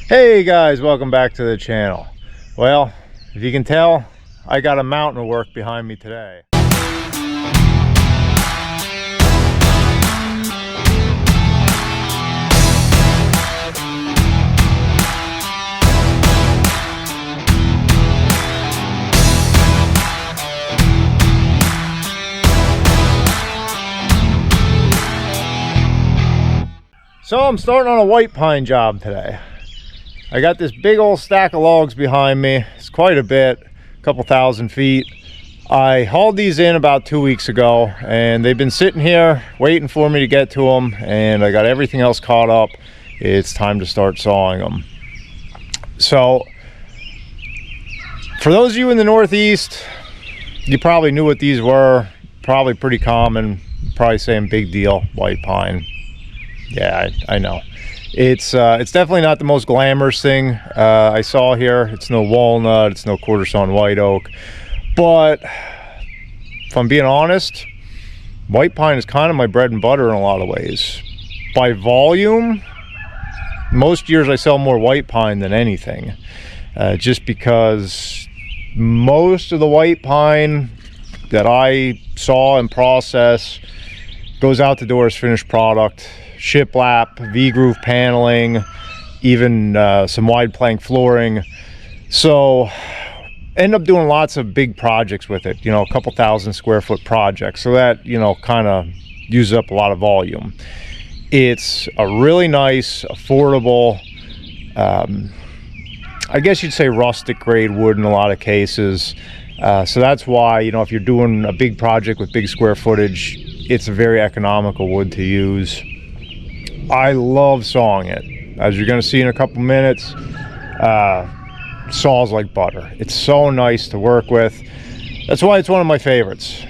Hey guys, welcome back to the channel. Well, if you can tell, I got a mountain of work behind me today. So I'm starting on a white pine job today. I got this big old stack of logs behind me. It's quite a bit, a couple thousand feet. I hauled these in about 2 weeks ago and they've been sitting here waiting for me to get to them, and I got everything else caught up. It's time to start sawing them. So for those of you in the Northeast, you probably knew what these were. Probably pretty common, probably saying big deal, white pine. Yeah, I know. It's definitely not the most glamorous thing I saw here. It's no walnut, it's no quarter sawn white oak. But if I'm being honest, white pine is kind of my bread and butter in a lot of ways. By volume, most years I sell more white pine than anything. Just because most of the white pine that I saw and process goes out the door as finished product. Shiplap, V-groove paneling, even some wide plank flooring. So end up doing lots of big projects with it, you know, a couple thousand square foot projects. So that, you know, kind of uses up a lot of volume. It's a really nice, affordable, I guess you'd say rustic grade wood in a lot of cases. So that's why, you know, if you're doing a big project with big square footage, it's a very economical wood to use. I love sawing it. As you're going to see in a couple minutes, saws like butter. It's so nice to work with. That's why it's one of my favorites.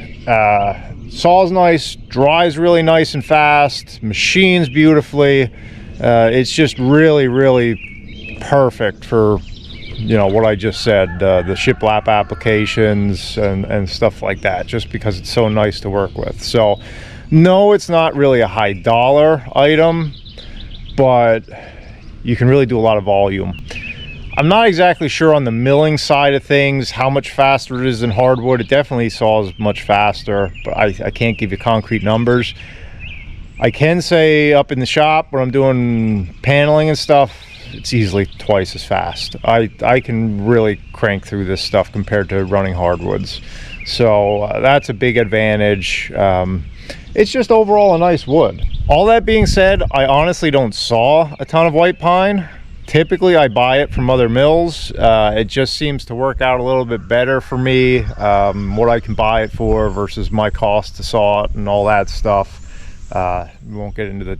Saws nice, dries really nice and fast, machines beautifully. It's just really perfect for, you know, what I just said, the shiplap applications and stuff like that, just because it's so nice to work with. So no, it's not really a high dollar item, but you can really do a lot of volume. I'm not exactly sure on the milling side of things how much faster it is than hardwood. It definitely saws much faster, but I can't give you concrete numbers. I can say up in the shop when I'm doing paneling and stuff, it's easily twice as fast. I can really crank through this stuff compared to running hardwoods. So that's a big advantage. It's just overall a nice wood. All that being said, I honestly don't saw a ton of white pine. Typically I buy it from other mills. It just seems to work out a little bit better for me, what I can buy it for versus my cost to saw it and all that stuff. We won't get into the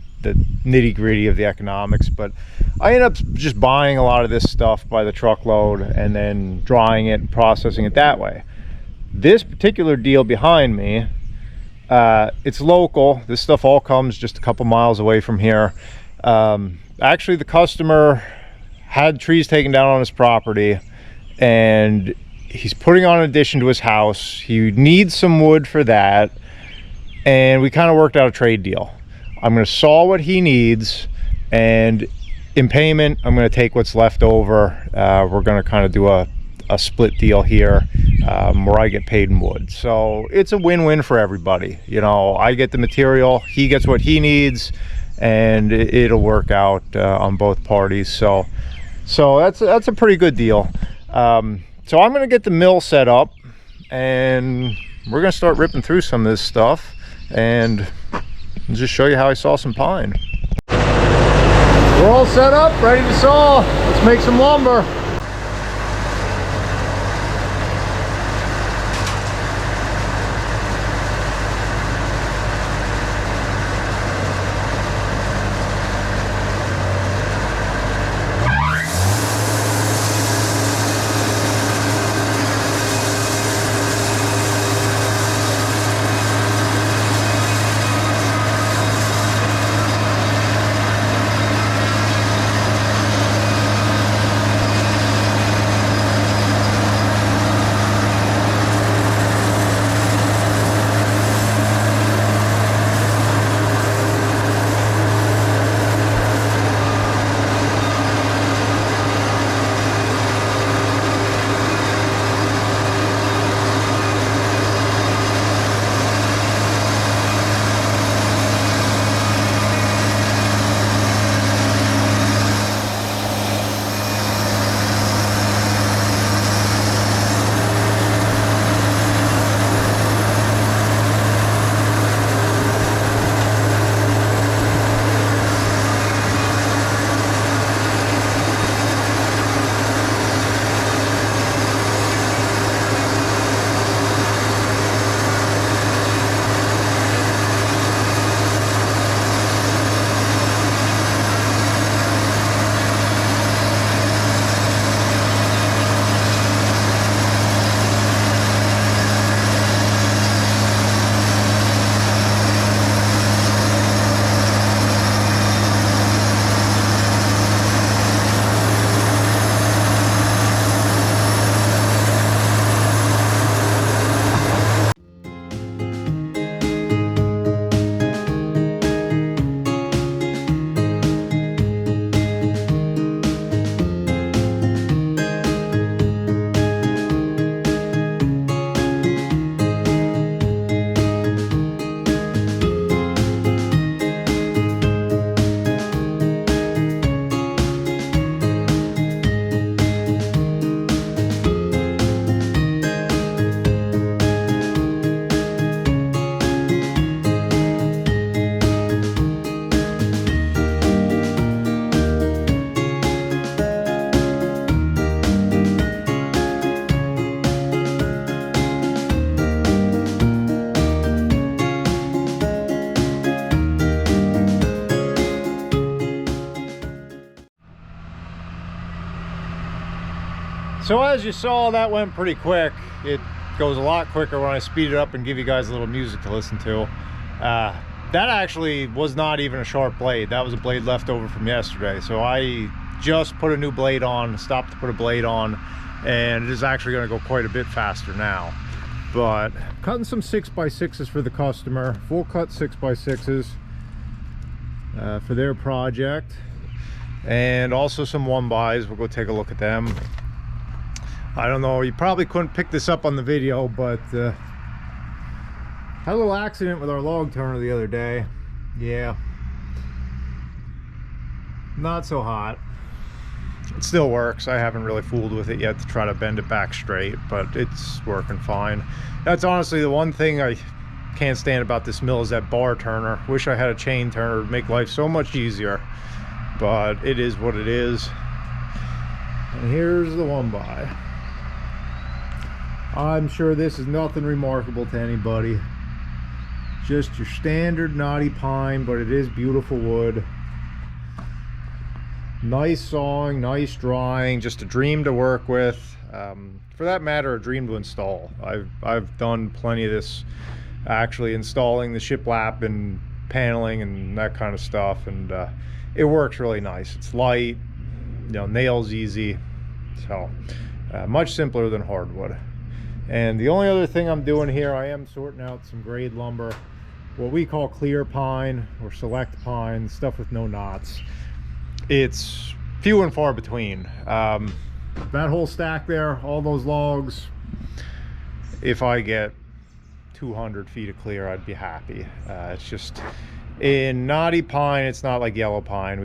nitty-gritty of the economics, but I end up just buying a lot of this stuff by the truckload and then drying it and processing it that way. This particular deal behind me, it's local. This stuff all comes just a couple miles away from here. Actually, the customer had trees taken down on his property and he's putting on an addition to his house. He needs some wood for that, and we kind of worked out a trade deal. I'm going to saw what he needs, and in payment I'm going to take what's left over. We're going to kind of do a split deal here, where I get paid in wood. So it's a win-win for everybody. You know, I get the material, he gets what he needs, and it'll work out on both parties. So that's a pretty good deal. So I'm gonna get the mill set up and we're gonna start ripping through some of this stuff and just show you how I saw some pine. We're all set up, ready to saw. Let's make some lumber. So as you saw, that went pretty quick. It goes a lot quicker when I speed it up and give you guys a little music to listen to. That actually was not even a sharp blade. That was a blade left over from yesterday. So I just put a new blade on, stopped to put a blade on, and it is actually going to go quite a bit faster now. But cutting some 6x6s for the customer, full cut 6x6s for their project, and also some 1x's. We'll go take a look at them. I don't know, you probably couldn't pick this up on the video, but had a little accident with our log turner the other day. Yeah, not so hot. It still works. I haven't really fooled with it yet to try to bend it back straight, but it's working fine. That's honestly the one thing I can't stand about this mill, is that bar turner. Wish I had a chain turner. It would make life so much easier, but it is what it is. And here's the 1x. I'm sure this is nothing remarkable to anybody. Just your standard knotty pine, but it is beautiful wood. Nice sawing, nice drying, just a dream to work with. For that matter, a dream to install. I've done plenty of this, actually installing the shiplap and paneling and that kind of stuff, and it works really nice. It's light, you know, nails easy, so much simpler than hardwood. And the only other thing I'm doing here, I am sorting out some grade lumber, what we call clear pine or select pine, stuff with no knots. It's few and far between. That whole stack there, all those logs, if I get 200 feet of clear, I'd be happy. It's just, in knotty pine, it's not like yellow pine.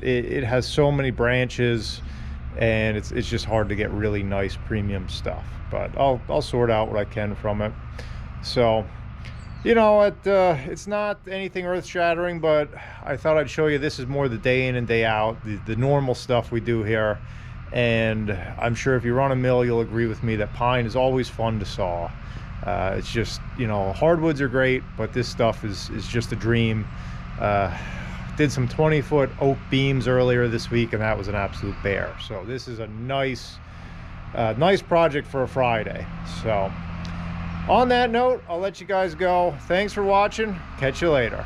It has so many branches, and it's just hard to get really nice premium stuff. But I'll sort out what I can from it. So, you know, it's not anything earth-shattering, but I thought I'd show you. This is more the day in and day out, the normal stuff we do here. And I'm sure if you run a mill, you'll agree with me that pine is always fun to saw. It's just, you know, hardwoods are great, but this stuff is just a dream. Did some 20-foot oak beams earlier this week, and that was an absolute bear. So this is a nice project for a Friday. So on that note, I'll let you guys go. Thanks for watching. Catch you later.